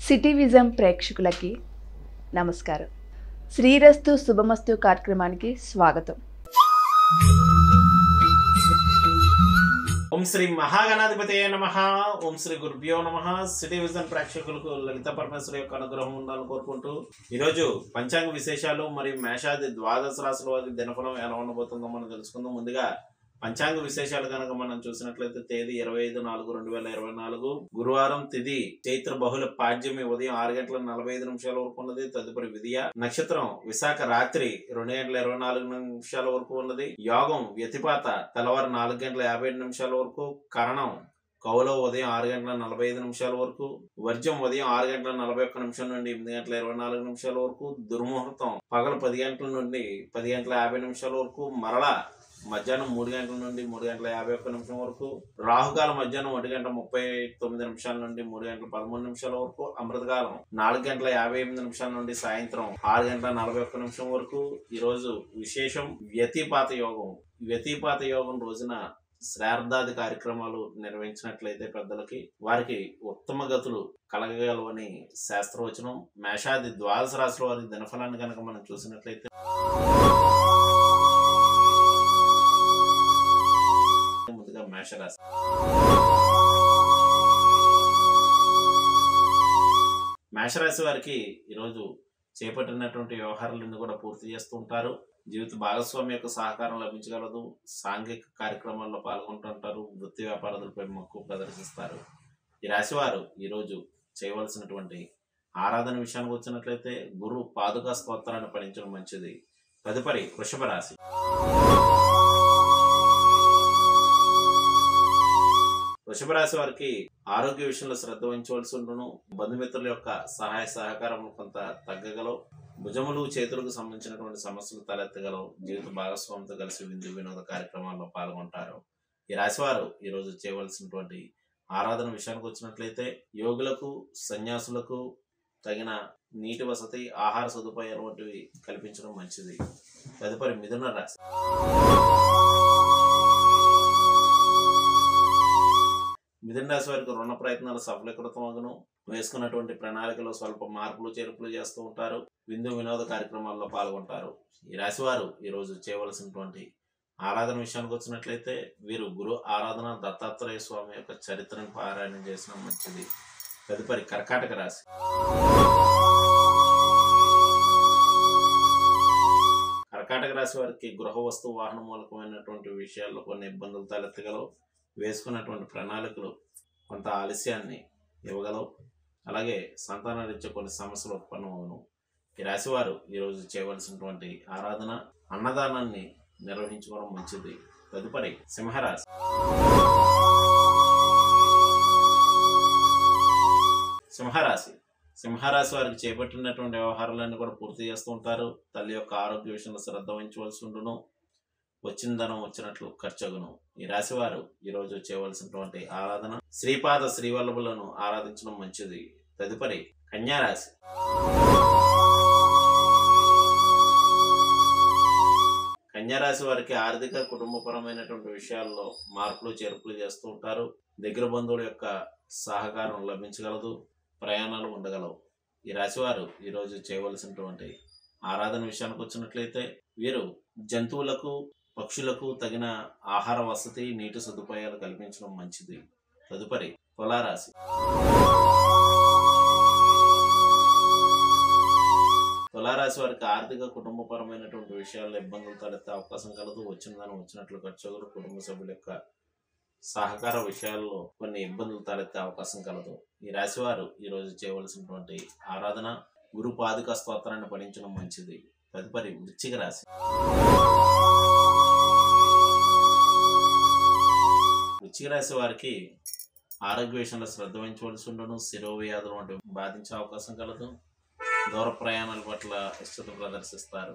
City vision ప్రేక్షకులకి నమస్కారం. శ్రీరస్తు శుభమస్తు కార్యక్రమానికి స్వాగతం. ఓం శ్రీ మహాగణాధిపతయే నమః. ఓం శ్రీ గురుభ్యో నమః. సిటీ విజన్ ప్రేక్షకులకు లలిత పరమేశ్వరి యొక్క అనుగ్రహం ఉండాలని కోరుకుంటూ ఈరోజు పంచాంగ విశేషాలు మరియు మేషాది ద్వాదశ రాశుల వారి దినఫలం ఎలా ఉండబోతుందో మనం తెలుసుకుందాం. ముందుగా పంచాంగ విశేషాలు కనుక మనం చూసినట్లయితే తేదీ 25/4/2024 గురువారం, తిథి చైత్ర బహుళ పాడ్యమి ఉదయం 6:45 వరకు ఉన్నది. తదుపరి విధియ నక్షత్రం విశాఖ రాత్రి 2:24 వరకు ఉన్నది. యోగం వ్యతిపాత తెల్లవారు 4:57 వరకు. కరణం కౌలో ఉదయం 6:45 వరకు. వర్జం ఉదయం 6:41 నుండి 8:24 వరకు. దుర్ముహూర్తం పగలు 10 గంటల నుండి 10:50 వరకు. మరలా మధ్యాహ్నం 3 గంటల నుండి 3:51 వరకు. రాహుకాలం మధ్యాహ్నం 1:39 నుండి 3:13 వరకు. అమృతకాలం 4:58 నుండి సాయంత్రం 6:41 వరకు. ఈరోజు విశేషం వ్యతిపాత యోగం. వ్యతిపాత యోగం రోజున శ్రార్థాది కార్యక్రమాలు నిర్వహించినట్లయితే పెద్దలకి వారికి ఉత్తమ గతులు కలగగలవని శాస్త్రవచనం. మేషాది ద్వాదశ రాశుల వారి దినఫలాన్ని కనుక మనం చూసినట్లయితే ముందుగా మేషరాశి. మేషరాశి వారికి ఈరోజు చేపట్టినటువంటి వ్యవహారాలన్నీ కూడా పూర్తి చేస్తూ ఉంటారు. జీవిత భాగస్వామి యొక్క సహకారం లభించగలదు. సాంఘిక కార్యక్రమాల్లో పాల్గొంటుంటారు. వృత్తి వ్యాపారాలపై మక్కువ ప్రదర్శిస్తారు. ఈ రాశి వారు ఈరోజు చేయవలసినటువంటి ఆరాధన విషయానికి వచ్చినట్లయితే గురు పాదుకా స్తోత్రాన్ని పఠించడం మంచిది. తదుపరి వృషభ రాశి. వృషభ రాశి వారికి ఆరోగ్య విషయంలో శ్రద్ధ వహించవలసి ఉండును. బంధుమిత్రుల యొక్క సహాయ సహకారం కొంత తగ్గగలవు. భుజములు చేతులకు సంబంధించినటువంటి సమస్యలు తలెత్తగలవు. జీవిత భాగస్వామితో కలిసి విందు వినోద కార్యక్రమాల్లో పాల్గొంటారు. ఈ రాశివారు ఈరోజు చేయవలసినటువంటి ఆరాధన విషయానికి వచ్చినట్లయితే యోగులకు సన్యాసులకు తగిన నీటి వసతి, ఆహార సదుపాయాలు వంటివి కల్పించడం మంచిది. తదుపరి మిథున రాశి. మిథున రాశి వారికి రుణ ప్రయత్నాలు సఫలీకృతం అగును. వేసుకున్నటువంటి ప్రణాళికలో స్వల్ప మార్పులు చేర్పులు చేస్తూ ఉంటారు. విందు వినోద కార్యక్రమాల్లో పాల్గొంటారు. ఈ రాశి వారు ఈరోజు చేయవలసినటువంటి ఆరాధన విషయానికి వచ్చినట్లయితే వీరు గురు ఆరాధన, దత్తాత్రేయ స్వామి యొక్క చరిత్రను పారాయణం చేసిన మంచిది. తదుపరి కర్కాటక రాశి. కర్కాటక రాశి వారికి గృహ వస్తు వాహన మూలకమైనటువంటి విషయాల్లో కొన్ని ఇబ్బందులు తలెత్తగలవు. వేసుకున్నటువంటి ప్రణాళికలు కొంత ఆలస్యాన్ని ఇవ్వగలవు. అలాగే సంతానరీత్యా కొన్ని సమస్యలు ఉత్పన్నమవును. ఈ రాశివారు ఈరోజు చేయవలసినటువంటి ఆరాధన అన్నదానాన్ని నిర్వహించుకోవడం మంచిది. తదుపరి సింహరాశి. సింహరాశి సింహరాశి వారికి చేపట్టినటువంటి వ్యవహారాలన్నీ కూడా పూర్తి చేస్తూ ఉంటారు. తల్లి యొక్క ఆరోగ్య విషయంలో శ్రద్ధ వహించవలసి ఉండును. వచ్చిన ధనం వచ్చినట్లు ఖర్చగును. ఈ రాశి వారు ఈరోజు చేయవలసినటువంటి ఆరాధన శ్రీపాద శ్రీవల్లభులను ఆరాధించడం మంచిది. తదుపరి కన్యారాశి. కన్యారాశి వారికి ఆర్థిక కుటుంబపరమైనటువంటి విషయాల్లో మార్పులు చేర్పులు చేస్తూ ఉంటారు. దగ్గర బంధువుల యొక్క సహకారం లభించగలదు. ప్రయాణాలు ఉండగలవు. ఈ రాశి వారు ఈరోజు చేయవలసినటువంటి ఆరాధన విషయానికి వచ్చినట్లయితే వీరు జంతువులకు, పక్షులకు తగిన ఆహార వసతి, నీటి సదుపాయాలు కల్పించడం మంచిది. తదుపరి తులారాశి. తులారాశి వారికి ఆర్థిక కుటుంబపరమైనటువంటి విషయాల్లో ఇబ్బందులు తలెత్తే అవకాశం కలదు. వచ్చినదాన్ని వచ్చినట్లు ఖర్చులు, కుటుంబ సభ్యుల యొక్క సహకార విషయాల్లో కొన్ని ఇబ్బందులు తలెత్తే అవకాశం కలదు. ఈ రాశి వారు ఈరోజు చేయవలసినటువంటి ఆరాధన గురు పాదుకా స్తోత్రాన్ని పఠించడం మంచిది. తదుపరి వృశ్చిక రాశి. వృశ్చిక రాశి వారికి ఆరోగ్య విషయంలో శ్రద్ధ వహించవలసి ఉండను. శిరోవ్యాధులు వంటివి బాధించే అవకాశం కలదు. దూర ప్రయాణాల పట్ల ఇష్టత ప్రదర్శిస్తారు.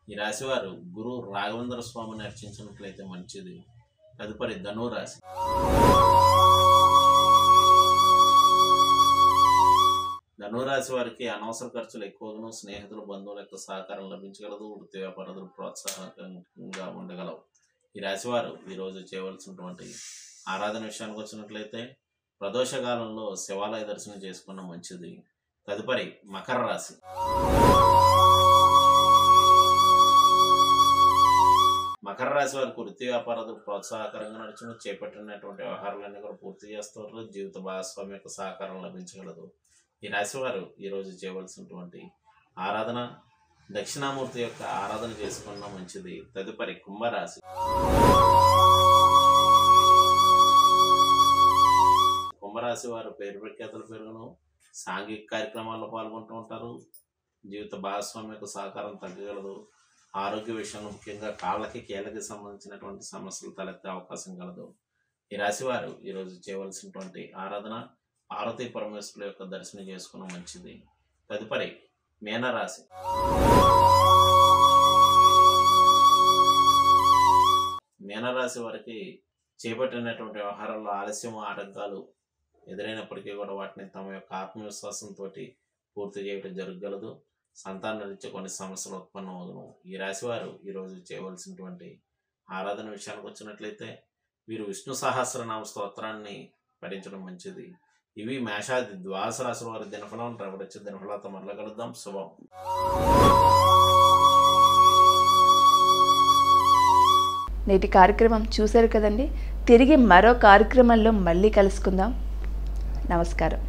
ఈ రాశి వారు గురు రాఘవేంద్ర స్వామిని అర్చించినట్లయితే మంచిది. తదుపరి ధనురాశి. ధనురాశి వారికి అనవసర ఖర్చులు ఎక్కువగాను. స్నేహితులు, బంధువుల యొక్క సహకారం లభించగలదు. వృత్తి వ్యాపారాలు ప్రోత్సాహకంగా ఉండగలవు. ఈ రాశి వారు ఈరోజు చేయవలసినటువంటి ఆరాధన విషయానికి వచ్చినట్లయితే ప్రదోషకాలంలో శివాలయ దర్శనం చేసుకోవడం మంచిది. తదుపరి మకర రాశి. మకర రాశి వారికి వృత్తి వ్యాపారాలు ప్రోత్సాహకరంగా నడుచును. చేపట్టినటువంటి వ్యవహారాలన్నీ కూడా పూర్తి చేస్తారు. జీవిత భాగస్వామి యొక్క సహకారం లభించగలదు. ఈ రాశి వారు ఈరోజు చేయవలసినటువంటి ఆరాధన దక్షిణామూర్తి యొక్క ఆరాధన చేసుకున్న మంచిది. తదుపరి కుంభరాశి. కుంభరాశి వారు పేరు ప్రఖ్యాతులు పెరుగును. సాంఘిక కార్యక్రమాల్లో పాల్గొంటూ ఉంటారు. జీవిత భాగస్వామి యొక్క సహకారం తగ్గగలదు. ఆరోగ్య విషయంలో ముఖ్యంగా కాళ్ళకి కీళ్ళకి సంబంధించినటువంటి సమస్యలు తలెత్తే అవకాశం కలదు. ఈ రాశి వారు ఈరోజు చేయవలసినటువంటి ఆరాధన పార్వతీ పరమేశ్వరుల యొక్క దర్శనం చేసుకున్న మంచిది. తదుపరి మీనరాశి. మీనరాశి వారికి చేపట్టినటువంటి వ్యవహారాల్లో ఆలస్యం ఆటంకాలు ఎదురైనప్పటికీ కూడా వాటిని తమ యొక్క ఆత్మవిశ్వాసంతో పూర్తి చేయడం జరగగలదు. సంతాన రీత్యా కొన్ని సమస్యలు ఉత్పన్నమవును. ఈ రాశి వారు ఈరోజు చేయవలసినటువంటి ఆరాధన విషయానికి వచ్చినట్లయితే వీరు విష్ణు సహస్రనామ స్తోత్రాన్ని పఠించడం మంచిది. ఇవి మేషాది ద్వాదశ రాశుల వారి దినఫలం. రేపటి దినఫలాతో మరలా కలుద్దాం. శుభం. నేటి కార్యక్రమం చూశారు కదండి. తిరిగి మరో కార్యక్రమంలో మళ్ళీ కలుసుకుందాం. నమస్కారం.